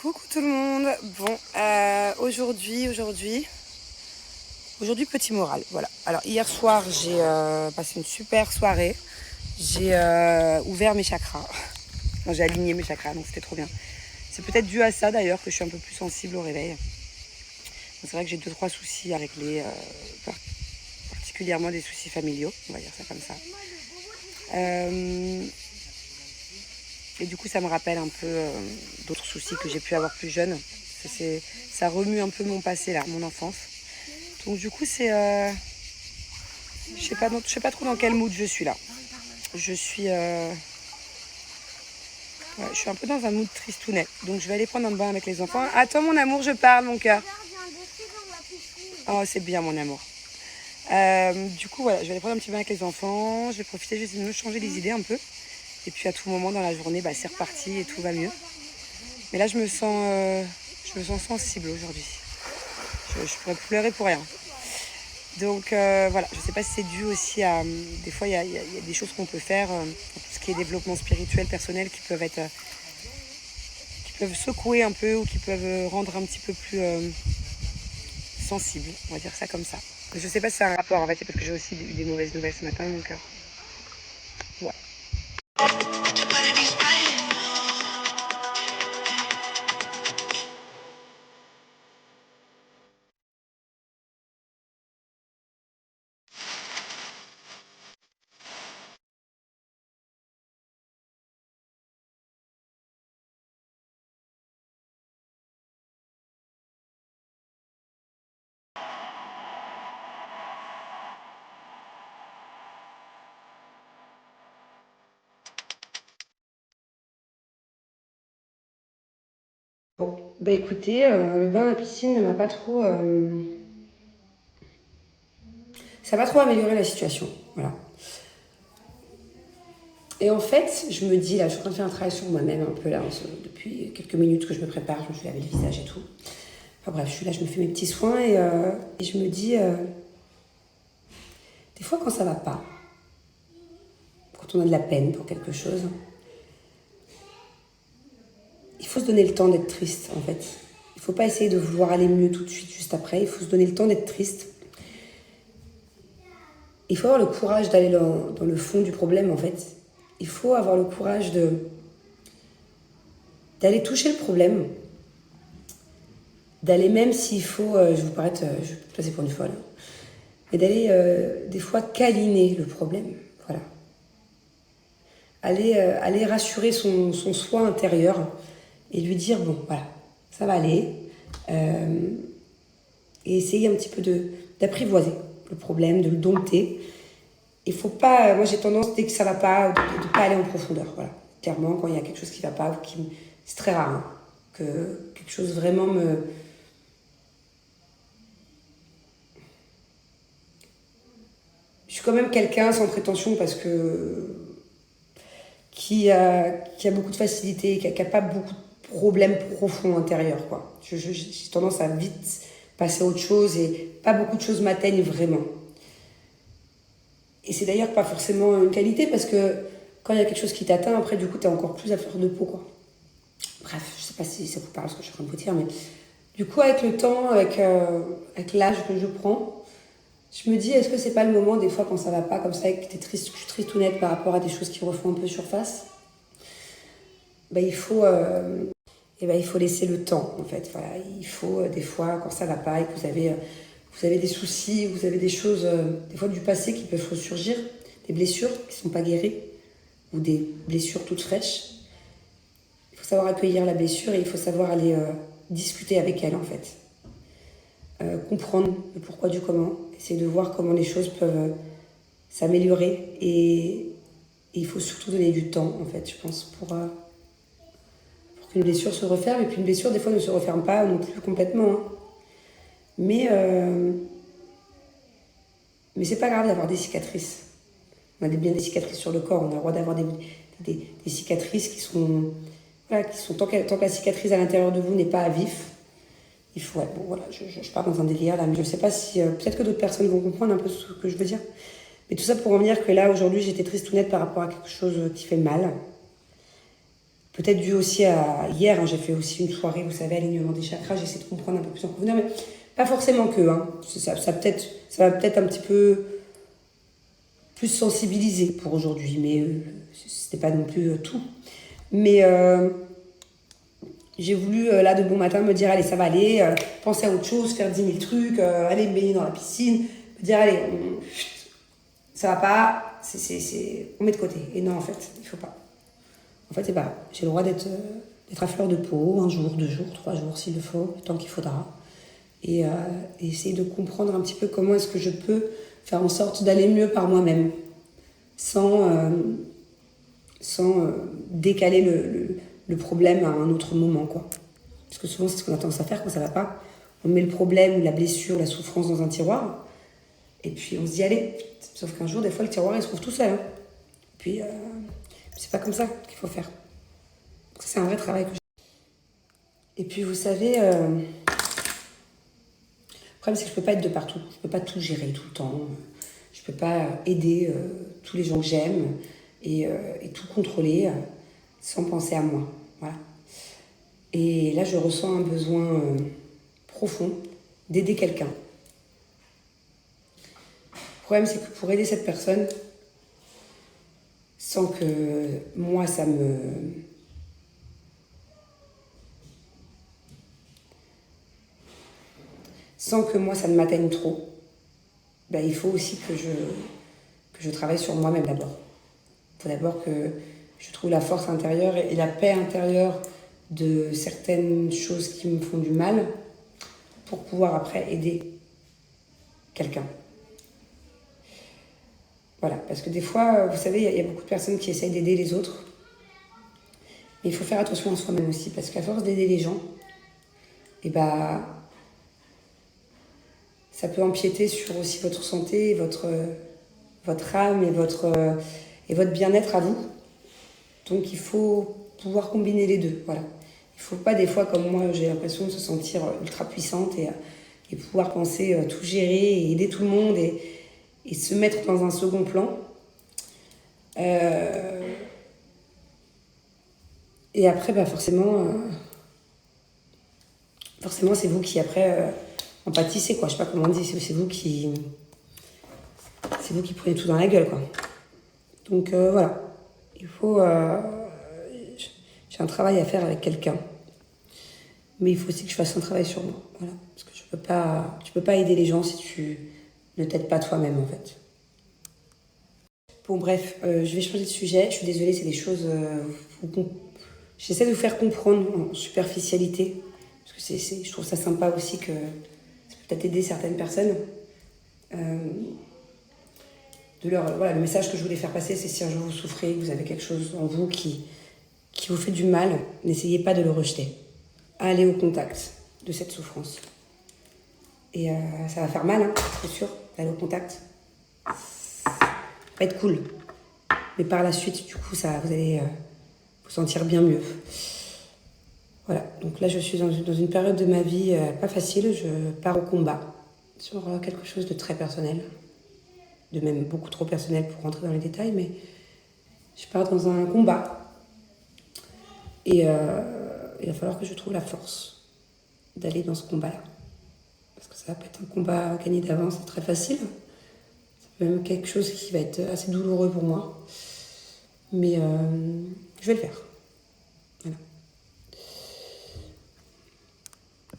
Coucou tout le monde. Bon, aujourd'hui, petit moral. Voilà. Alors hier soir, j'ai passé une super soirée. J'ai ouvert mes chakras. Enfin, j'ai aligné mes chakras, donc c'était trop bien. C'est peut-être dû à ça d'ailleurs que je suis un peu plus sensible au réveil. C'est vrai que j'ai 2-3 soucis avec particulièrement des soucis familiaux, on va dire ça comme ça. Et du coup, ça me rappelle un peu d'autres soucis que j'ai pu avoir plus jeune. Ça remue un peu mon passé là, mon enfance. Donc du coup, je sais pas trop dans quel mood je suis là. Je suis, je suis un peu dans un mood tristounet. Donc je vais aller prendre un bain avec les enfants. Attends mon amour, je parle mon cœur. Oh, c'est bien mon amour. Du coup, voilà, je vais aller prendre un petit bain avec les enfants. Je vais profiter juste de me changer les idées un peu. Et puis à tout moment dans la journée, c'est reparti et tout va mieux. Mais là, je me sens sensible aujourd'hui. Je pourrais pleurer pour rien. Donc voilà, je ne sais pas si c'est dû aussi à... Des fois, il y a des choses qu'on peut faire, tout ce qui est développement spirituel, personnel, qui peuvent secouer un peu ou qui peuvent rendre un petit peu plus sensible, on va dire ça comme ça. Je ne sais pas si c'est un rapport, en fait, c'est parce que j'ai aussi eu des mauvaises nouvelles ce matin, donc ouais. Bon, bah écoutez, le bain à la piscine ne m'a pas trop... ça va trop améliorer la situation, voilà. Et en fait, je me dis, là, je suis en train de faire un travail sur moi-même un peu là, depuis quelques minutes que je me prépare, je me suis lavé le visage et tout. Enfin bref, je suis là, je me fais mes petits soins et je me dis, des fois quand ça va pas, quand on a de la peine pour quelque chose, il faut se donner le temps d'être triste en fait. Il faut pas essayer de vouloir aller mieux tout de suite, juste après. Il faut se donner le temps d'être triste. Il faut avoir le courage d'aller dans le fond du problème en fait. Il faut avoir le courage d'aller toucher le problème, d'aller même s'il faut, je vais passer pour une folle, mais d'aller des fois câliner le problème, voilà. Aller rassurer son soi intérieur et lui dire bon voilà, ça va aller, et essayer un petit peu d'apprivoiser le problème, de le dompter. Il faut pas, moi j'ai tendance dès que ça va pas, de pas aller en profondeur, voilà. Clairement quand il y a quelque chose qui va pas, c'est très rare hein, que quelque chose vraiment me... Je suis quand même quelqu'un sans prétention parce que qui a beaucoup de facilité, qui a pas beaucoup de problèmes profonds intérieurs, quoi. J'ai tendance à vite passer à autre chose et pas beaucoup de choses m'atteignent vraiment. Et c'est d'ailleurs pas forcément une qualité parce que quand il y a quelque chose qui t'atteint, après du coup t'es encore plus à fleur de peau, quoi. Bref, je sais pas si ça vous parle ce que je suis en train de vous dire, mais du coup avec le temps, avec l'âge que je prends, je me dis est-ce que c'est pas le moment des fois quand ça va pas comme ça et que t'es triste, je suis triste ou nette par rapport à des choses qui refont un peu surface, il faut laisser le temps en fait. Voilà, il faut des fois quand ça va pas et que vous avez des soucis, vous avez des choses des fois du passé qui peuvent ressurgir, des blessures qui sont pas guéries ou des blessures toutes fraîches. Il faut savoir accueillir la blessure et il faut savoir aller discuter avec elle en fait. Comprendre le pourquoi du comment, essayer de voir comment les choses peuvent s'améliorer et il faut surtout donner du temps en fait, je pense, pour qu'une blessure se referme. Et puis une blessure des fois ne se referme pas non plus complètement, hein. Mais c'est pas grave d'avoir des cicatrices. On a bien des cicatrices sur le corps, on a le droit d'avoir des cicatrices qui sont, voilà, tant que la cicatrice à l'intérieur de vous n'est pas à vif. Il faut, ouais, bon voilà, je pars dans un délire là, mais je sais pas si, peut-être que d'autres personnes vont comprendre un peu ce que je veux dire. Mais tout ça pour en venir que là, aujourd'hui, j'étais tristounette par rapport à quelque chose qui fait mal. Peut-être dû aussi à hier, hein, j'ai fait aussi une soirée, vous savez, alignement des chakras, j'essaie de comprendre un peu plus en profondeur, mais pas forcément que. Hein. Ça va peut-être un petit peu plus sensibiliser pour aujourd'hui, mais c'était pas non plus tout. Mais j'ai voulu, là, de bon matin, me dire, allez, ça va aller, penser à autre chose, faire 10 000 trucs, aller me baigner dans la piscine, me dire, allez, ça va pas, on met de côté. Et non, en fait, il faut pas. En fait, c'est pas grave. J'ai le droit d'être à fleur de peau, 1 jour, 2 jours, 3 jours, s'il le faut, le temps qu'il faudra. Et essayer de comprendre un petit peu comment est-ce que je peux faire en sorte d'aller mieux par moi-même, sans décaler le problème à un autre moment, quoi. Parce que souvent, c'est ce qu'on a tendance à faire quand ça va pas. On met le problème ou la blessure, la souffrance dans un tiroir, et puis on se dit, allez. Sauf qu'un jour, des fois, le tiroir, il se trouve tout seul. Hein. Puis, c'est pas comme ça qu'il faut faire. C'est un vrai travail que j'ai. Et puis, vous savez, le problème, c'est que je peux pas être de partout. Je peux pas tout gérer tout le temps. Je peux pas aider tous les gens que j'aime et tout contrôler sans penser à moi. Voilà. Et là, je ressens un besoin profond d'aider quelqu'un. Le problème, c'est que pour aider cette personne, sans que moi, sans que moi, ça ne m'atteigne trop, ben, il faut aussi que je travaille sur moi-même d'abord. Il faut d'abord que je trouve la force intérieure et la paix intérieure de certaines choses qui me font du mal pour pouvoir après aider quelqu'un. Voilà, parce que des fois, vous savez, il y a beaucoup de personnes qui essayent d'aider les autres. Mais il faut faire attention à soi-même aussi, parce qu'à force d'aider les gens, et bah, ça peut empiéter sur aussi votre santé, votre âme et votre bien-être à vous. Donc il faut pouvoir combiner les deux. Voilà. Il ne faut pas des fois, comme moi, j'ai l'impression de se sentir ultra puissante et pouvoir penser tout gérer et aider tout le monde et se mettre dans un second plan. Et après, bah forcément, c'est vous qui après en pâtissez, quoi. Je sais pas comment on dit, c'est vous qui prenez tout dans la gueule, quoi. Donc voilà, il faut. J'ai un travail à faire avec quelqu'un, mais il faut aussi que je fasse un travail sur moi, voilà. Parce que tu peux pas aider les gens si tu ne t'aides pas toi-même, en fait. Bon, bref, je vais changer de sujet. Je suis désolée, c'est des choses. J'essaie de vous faire comprendre en superficialité, parce que je trouve ça sympa aussi que ça peut peut-être aider certaines personnes. Voilà, le message que je voulais faire passer, c'est si un jour vous souffrez, que vous avez quelque chose en vous qui vous fait du mal, n'essayez pas de le rejeter. Allez au contact de cette souffrance. Et ça va faire mal, hein, c'est sûr, d'aller au contact. Ça va être cool. Mais par la suite, du coup, vous allez vous sentir bien mieux. Voilà, donc là, je suis dans une période de ma vie pas facile. Je pars au combat sur quelque chose de très personnel. De même beaucoup trop personnel pour rentrer dans les détails, mais je pars dans un combat. Et il va falloir que je trouve la force d'aller dans ce combat-là. Parce que ça va pas être un combat gagné d'avance, c'est très facile. C'est même quelque chose qui va être assez douloureux pour moi. Mais je vais le faire.